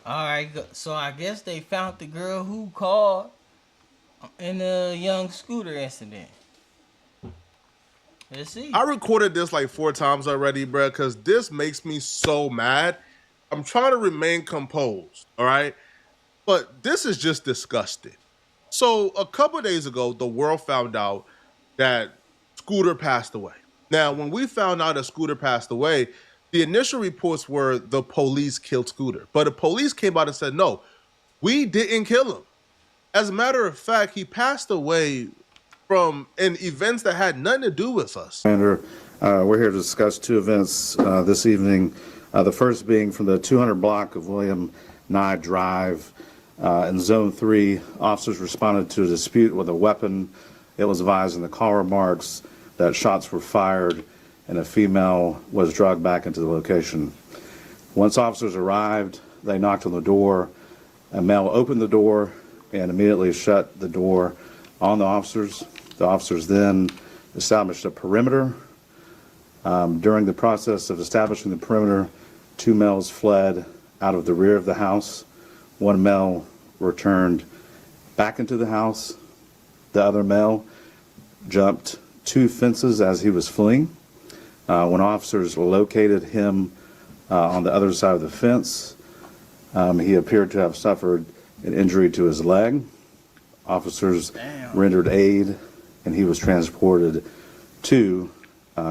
All right, so I guess they found the girl who called in the young scooter incident. Let's I see. recorded this like 4 times already, bro, because this makes me so mad. I'm trying to remain composed, all right? But this is just disgusting. So a couple of days ago, the world found out that Scooter passed away. Now, when we found out that Scooter passed away, the initial reports were the police killed Scooter. But the police came out and said, no, we didn't kill him. As a matter of fact, he passed away from in events that had nothing to do with us. We're here to discuss two events this evening. The first being from the 200 block of William Nye Drive in Zone 3. Officers responded to a dispute with a weapon. It was advised in the call remarks that shots were fired and a female was dragged back into the location. Once officers arrived, they knocked on the door. A male opened the door and immediately shut the door on the officers. The officers then established a perimeter. During the process of establishing the perimeter, two males fled out of the rear of the house. One male returned back into the house. The other male jumped two fences as he was fleeing. When officers located him on the other side of the fence, he appeared to have suffered an injury to his leg. Officers rendered aid, and he was transported to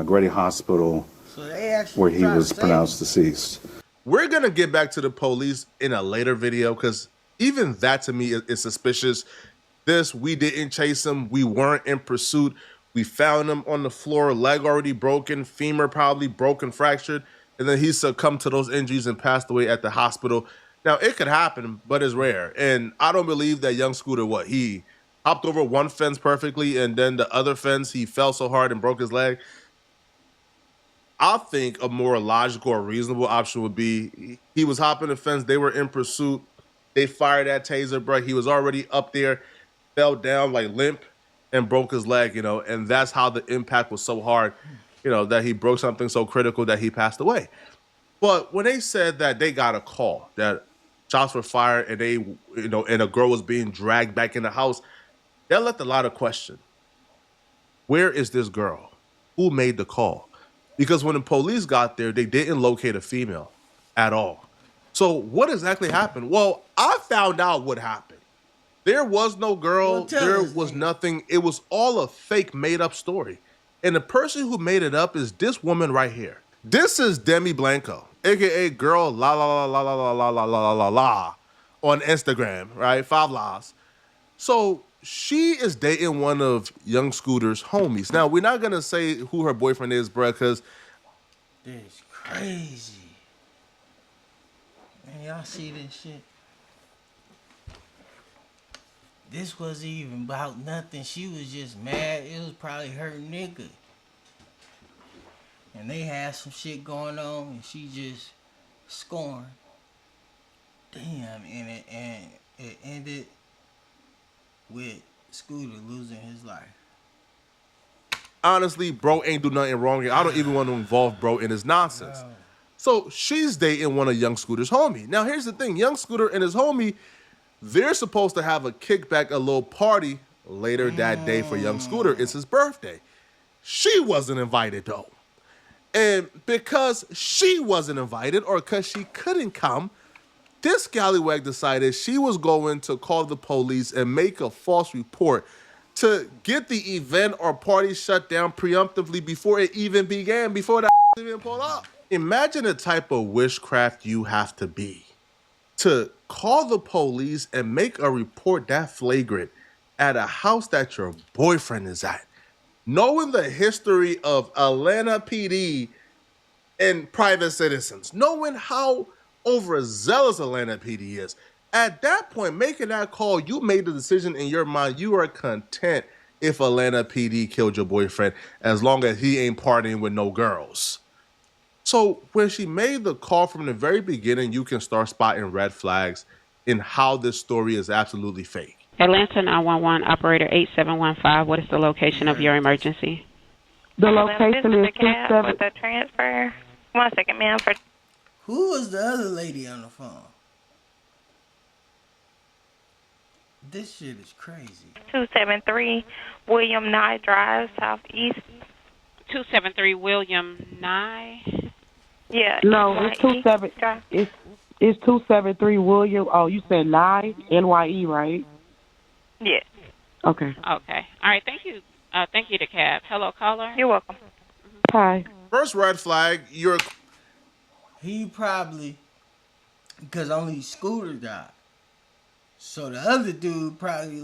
Grady Hospital, So they actually where he tried to was save pronounced him. deceased. We're going to get back to the police in a later video because even that to me is suspicious. We didn't chase him. We weren't in pursuit. We found him on the floor, leg already broken, femur probably broken, fractured, and then he succumbed to those injuries and passed away at the hospital. Now, it could happen, but it's rare. And I don't believe that young Scooter, he hopped over one fence perfectly, and then the other fence, he fell so hard and broke his leg. I think a more logical or reasonable option would be he was hopping the fence, they were in pursuit, they fired that taser, bro. He was already up there, fell down like limp and broke his leg, and that's how the impact was so hard, that he broke something so critical that he passed away. But when they said that they got a call that shots were fired and and a girl was being dragged back in the house, that left a lot of question. Where is this girl? Who made the call? Because when the police got there, they didn't locate a female at all. So what exactly happened? Well, I found out what happened. There was no Well, girl. tell There us was then. nothing. It was all a fake, made up story. And the person who made it up is this woman right here. This is Demi Blanco, aka Girl La La La La La La La La La La La on Instagram, right? Five Laws. So she is dating one of Young Scooter's homies. Now we're not gonna say who her boyfriend is, bruh, because This crazy. Man, y'all see this shit? This wasn't even about nothing. She was just mad. It was probably her nigga. And they had some shit going on and she just scorned. Damn, and it ended with Scooter losing his life. honestly, bro ain't do nothing wrong here. I don't even want to involve bro in his nonsense. Bro. So she's dating one of Young Scooter's homie. Now here's the thing: Young Scooter and his homie, they're supposed to have a kickback, a little party later that day for Young Scooter. It's his birthday. She wasn't invited though. And because she wasn't invited or because she couldn't come, this scallywag decided she was going to call the police and make a false report to get the event or party shut down preemptively before it even began, before that even pulled up. Imagine the type of witchcraft you have to be to call the police and make a report that flagrant at a house that your boyfriend is at. Knowing the history of Atlanta PD and private citizens, knowing how overzealous Atlanta PD is. At that point, making that call, you made the decision in your mind. You are content if Atlanta PD killed your boyfriend as long as he ain't partying with no girls. So when she made the call from the very beginning, you can start spotting red flags in how this story is absolutely fake. Atlanta 911 operator 8715. What is the We location of your heard this. emergency? The This location is is the cab with 67. the transfer. 1 second, ma'am. For Who was the other lady on the phone? This shit is crazy. 273 William Nye Drive, Southeast. 273 William Nye. Yeah. No, it's NYE 27. Drive. It's 273 William. Oh, you said Nye, NYE, right? Yes. Okay. Okay. All right. Thank you. Thank you to Cab. Hello, caller. You're welcome. Hi. First red flag, you're He probably, because only Scooter died. So the other dude probably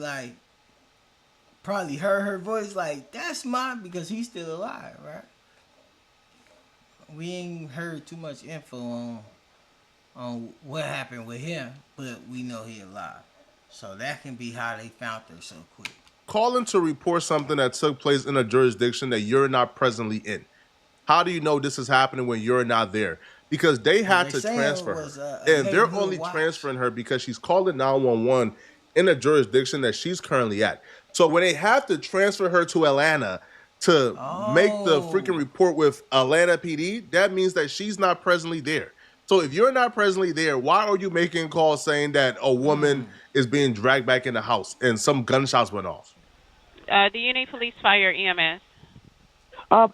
heard her voice like, that's mine, because he's still alive, right? We ain't heard too much info on what happened with him, but we know he alive. So that can be how they found her so quick. calling to report something that took place in a jurisdiction that you're not presently in. How do you know this is happening when you're not there? Because they had they to saying transfer it her. was a And they're neighborhood only watch. transferring her because she's calling 911 in a jurisdiction that she's currently at. So when they have to transfer her to Atlanta to make the freaking report with Atlanta PD, that means that she's not presently there. So if you're not presently there, why are you making calls saying that a woman is being dragged back in the house and some gunshots went off? Do you need police, fire, EMS?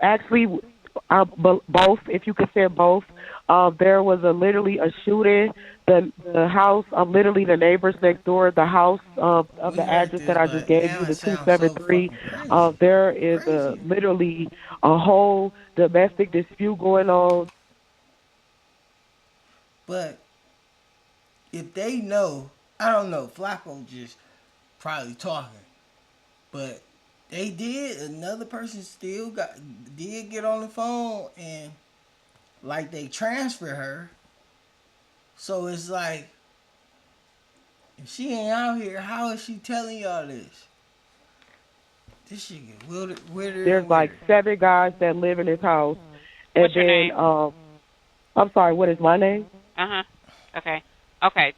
Actually, both. If you could say both. There was literally a shooting. The house, literally the neighbors next door, the house of We the heard address this, that I but just gave now you, it the sounds so 273. fucking crazy. There is Crazy. literally a whole domestic dispute going on. But if they know, I don't know, Flacco just probably talking. But they did, another person still did get on the phone and like they transfer her. So it's like, if she ain't out here, how is she telling y'all this? This shit get weirder. There's like 7 guys that live in this house. And What's your then, name? I'm sorry, what is my name? Uh-huh. Okay. Okay.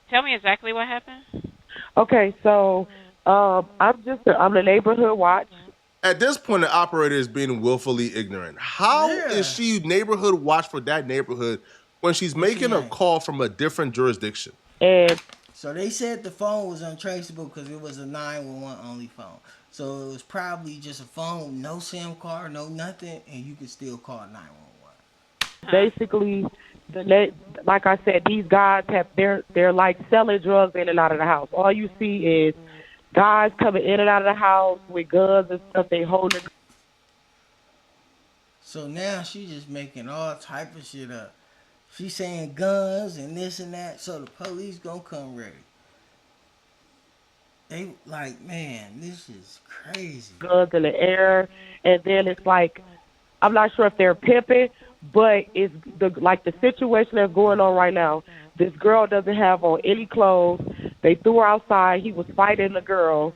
Tell me exactly what happened. Okay, so I'm the neighborhood watch. At this point, the operator is being willfully ignorant. How Yeah. is she neighborhood watch for that neighborhood when she's making a ain't. call from a different jurisdiction? And So they said the phone was untraceable because it was a 911 only phone. So it was probably just a phone, no SIM card, no nothing, and you could still call 911. basically, like I said, these guys they're like selling drugs in and out of the house. All you see is guys coming in and out of the house with guns and stuff. They holding. So now she just making all type of shit up. She saying guns and this and that, so the police gonna come ready. They like, man, this is crazy. Guns in the air, and then it's like, I'm not sure if they're pimping, but it's the situation that's going on right now. This girl doesn't have on any clothes. They threw her outside. He was fighting the girl.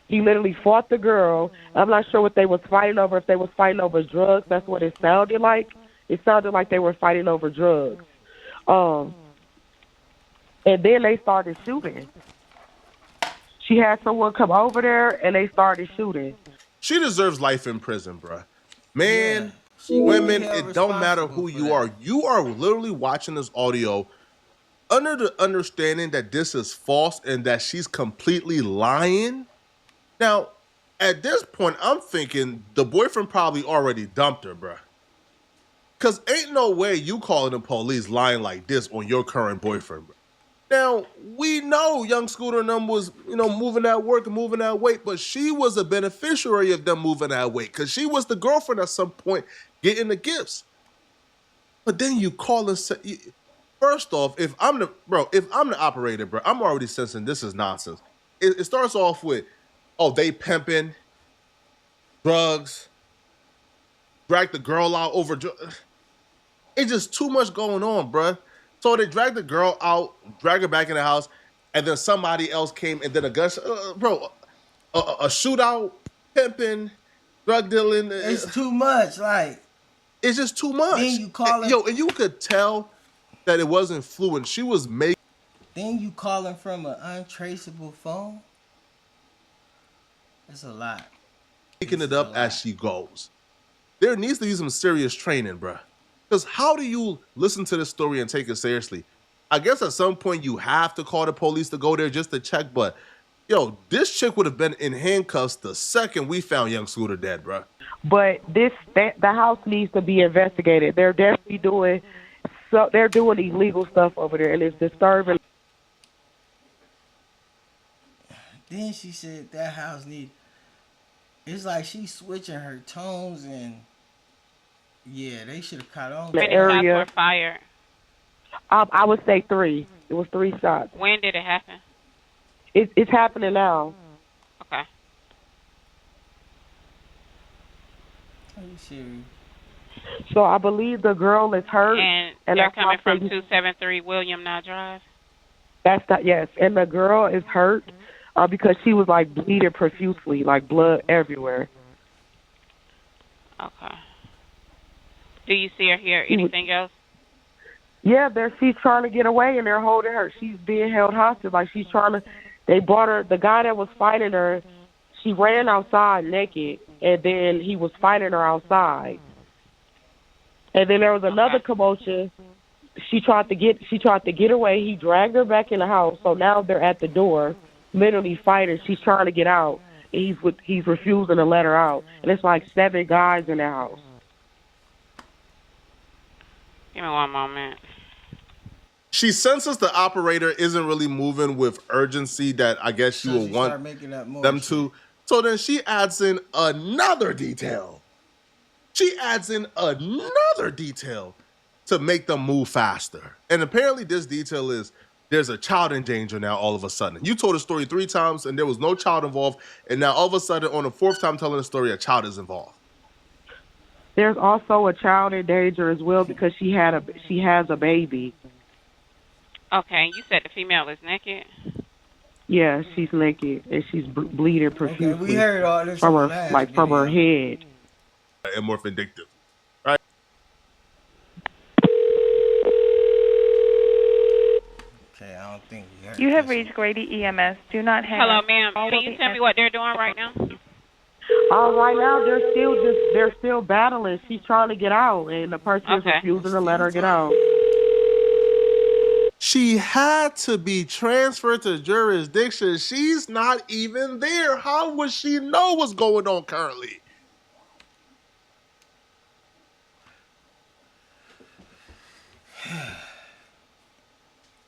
He literally fought the girl. I'm not sure what they was fighting over. If they was fighting over drugs, that's what it sounded like. It sounded like they were fighting over drugs. And then they started shooting. She had someone come over there, and they started shooting. She deserves life in prison, bruh. Man, Yeah. She gonna women, be held it don't matter responsible who for you that. are. You are literally watching this audio under the understanding that this is false and that she's completely lying. Now, at this point, I'm thinking the boyfriend probably already dumped her, bruh. Because ain't no way you calling the police lying like this on your current boyfriend, bruh. Now, we know young Scooter and them was, moving that work and moving that weight, but she was a beneficiary of them moving that weight because she was the girlfriend at some point getting the gifts. But then you call and say, first off, if I'm the operator, bro, I'm already sensing this is nonsense. It starts off with, oh, they pimping, drugs, drag the girl out over. It's just too much going on, bruh. So they dragged the girl out, drag her back in the house, and then somebody else came, and then a gun, a shootout, pimping, drug dealing. It's too much. Like, It's just too much. Then you call and, and you could tell that it wasn't fluent. She was making then you calling from an untraceable phone. It's a lot. it up as she goes. There needs to be some serious training, bruh. Because how do you listen to this story and take it seriously? I guess at some point you have to call the police to go there just to check, but Yo, this chick would have been in handcuffs the second we found young Scooter dead, bruh. But the house needs to be investigated. They're definitely doing they're doing illegal stuff over there, and it's disturbing. Then she said that house need. It's like she's switching her tones and yeah, they should have caught on. The Many area. shots were fired. I would say 3. It was 3 shots. When did it happen? It's happening now. Okay. Are you serious? So I believe the girl is hurt, And and they're that's coming why from 273 William Nye Drive? That's that. Yes, and the girl is hurt because she was like bleeding profusely, like blood everywhere. Okay. Do you see or hear anything else? Yeah, she's trying to get away, and they're holding her. She's being held hostage. Like she's trying to. They brought her. The guy that was fighting her, she ran outside naked, and then he was fighting her outside. And then there was another commotion. She tried to get away. He dragged her back in the house. So now they're at the door, literally fighting. She's trying to get out. And he's refusing to let her out. And it's like 7 guys in the house. Give me one moment. She senses the operator isn't really moving with urgency that I guess she So will she want start making up more them shit. to. So then she adds in another detail. She adds in another detail to make them move faster. And apparently this detail is there's a child in danger now all of a sudden. You told the story 3 times and there was no child involved. And now all of a sudden on the 4th time telling the story, a child is involved. There's also a child in danger as well because she has a baby. Okay, you said the female is naked? Yeah, she's naked and she's bleeding Okay, profusely we heard all this from on her the last like from her video. head. And more vindictive. Right? Okay, I don't think we heard You have this reached Grady EMS. Do not hang Hello, up. ma'am. Can you tell me what they're doing right now? Right now they're still battling. She's trying to get out, and the person is Okay. refusing to let her get out. She had to be transferred to jurisdiction. She's not even there. How would she know what's going on currently?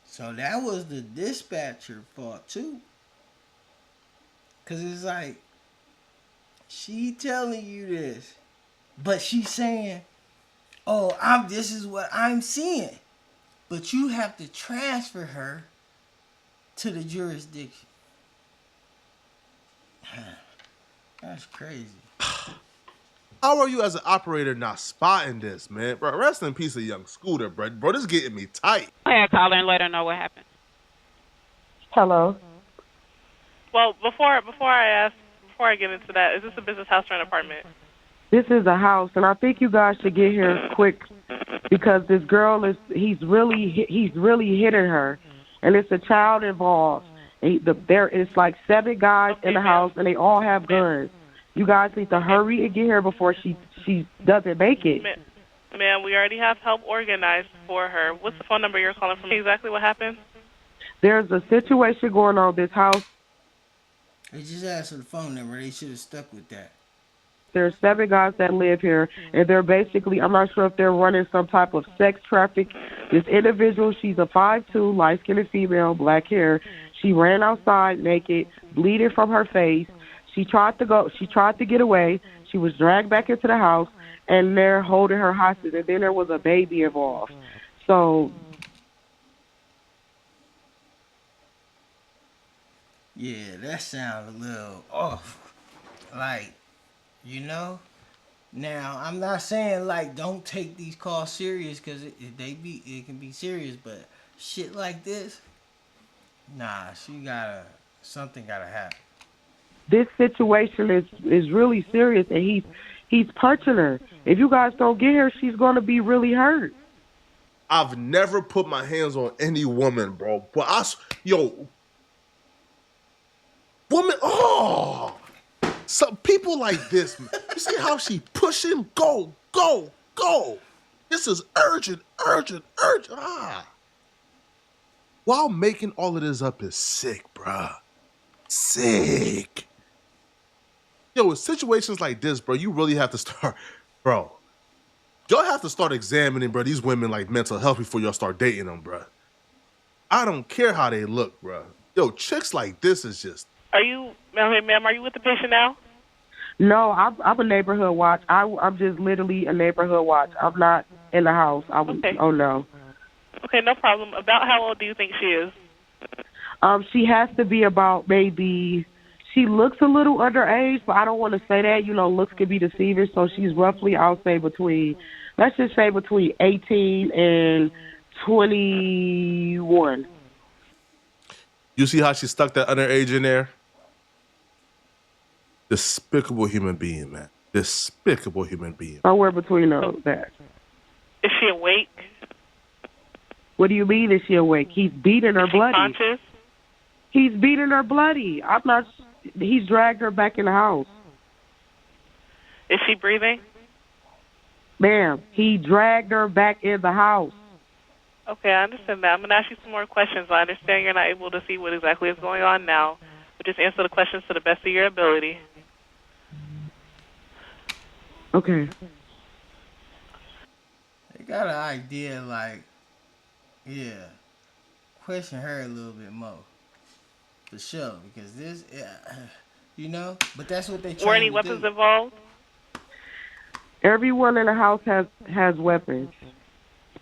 So that was the dispatcher fault too. Cause it's like she telling you this, but she's saying, "Oh, this is what I'm seeing," but you have to transfer her to the jurisdiction. That's crazy. How are you as an operator not spotting this, man? Bro, rest in peace of young Scooter, bro. Bro, this is getting me tight. Go ahead, call her and let her know what happened. Hello. Well, before I get into that, is this a business house or an apartment? This is a house, and I think you guys should get here quick because this girl he's really hitting her, and it's a child involved. There is like 7 guys in the house, and they all have guns. You guys need to hurry and get here before she doesn't make it. Ma'am, we already have help organized for her. What's the phone number you're calling from? Exactly what happened? There's a situation going on in this house. They just asked for the phone number. They should have stuck with that. There's 7 guys that live here, and they're basically, I'm not sure if they're running some type of sex traffic. This individual, she's a 5'2", light-skinned female, black hair. She ran outside naked, bleeding from her face. She tried to get away. She was dragged back into the house, and they're holding her hostage. And then there was a baby involved. So, Yeah, that sounds a little off. Like, you know? Now, I'm not saying, like, don't take these calls serious, because it can be serious, but shit like this, nah, something gotta happen. this situation is really serious, and he's punching her. If you guys don't get her, she's going to be really hurt. I've never put my hands on any woman, bro. But woman, some people like this. You see how she pushing? Go. This is urgent. While making all of this up is sick, bruh. Sick. Yo, with situations like this, bro, you really have to start, bro. Y'all have to start examining, bro, these women like mental health before y'all start dating them, bro. I don't care how they look, bro. Yo, chicks like this is just. Are you, ma'am, are you with the patient now? No, I'm a neighborhood watch. I'm just literally a neighborhood watch. I'm not in the house. Okay. Oh no. Okay, no problem. About how old do you think she is? She has to be about maybe. She looks a little underage, but I don't want to say that. You know, looks can be deceiving. So she's roughly, I'll say between, let's just say between 18 and 21. You see how she stuck that underage in there? Despicable human being, man. Despicable human being. Somewhere between that. Is she awake? What do you mean? Is she awake? He's beating her Is she bloody. conscious? He's beating her bloody. I'm not. He's dragged her back in the house. Is she breathing? Ma'am, he dragged her back in the house. Okay, I understand that. I'm going to ask you some more questions. I understand you're not able to see what exactly is going on now, but just answer the questions to the best of your ability. Okay. They got an idea, like, yeah, question her a little bit more. For sure, because this, you know, but that's what they trying Were any to weapons do. involved? Everyone in the house has weapons.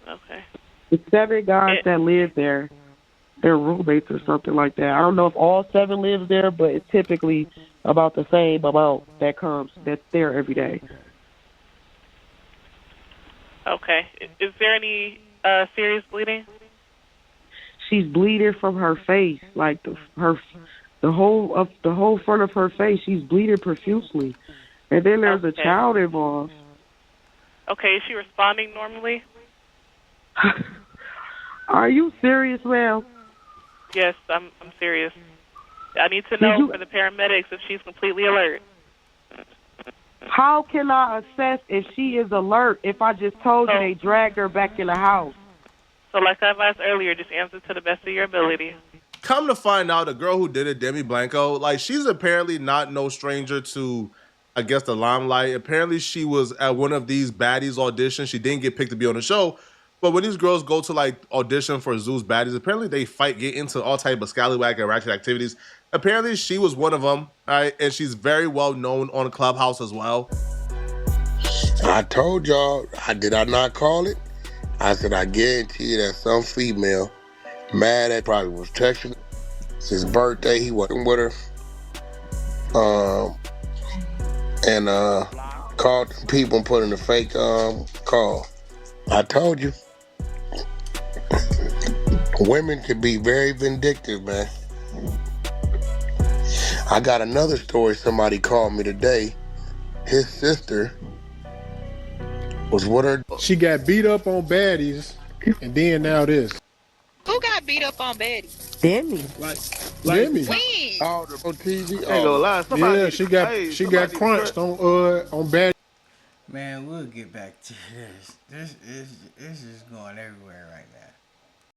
Okay. The 7 guys that live there, they're roommates or something like that. I don't know if all 7 lives there, but it's typically about the same amount that's there every day. Okay. Is there any serious bleeding? She's bleeding from her face, like the whole front of her face. She's bleeding profusely, and then there's a child involved. Okay. Is she responding normally? Are you serious, ma'am? Yes, I'm serious. I need to know for the paramedics if she's completely alert. How can I assess if she is alert if I just told you they dragged her back in the house? So like I advised earlier, just answer to the best of your ability. Come to find out, the girl who did it, Demi Blanco, like, she's apparently not no stranger to, I guess, the limelight. Apparently, she was at one of these baddies auditions. She didn't get picked to be on the show. But when these girls go to, like, audition for Zeus baddies, apparently they get into all type of scallywag and ratchet activities. Apparently, she was one of them, all right? And she's very well known on Clubhouse as well. I told y'all, did I not call it? I said, I guarantee you that some female mad at probably was texting. It's his birthday, he wasn't with her. And called people and put in a fake call. I told you. Women can be very vindictive, man. I got another story. Somebody called me today. His sister was with her. She got beat up on baddies, and then now this. Who got beat up on Betty? Demi. Like When? All the on TV. Ain't gonna lie. Somebody, Yeah, she got crunched on baddies. Man, we'll get back to this. This is going everywhere right now.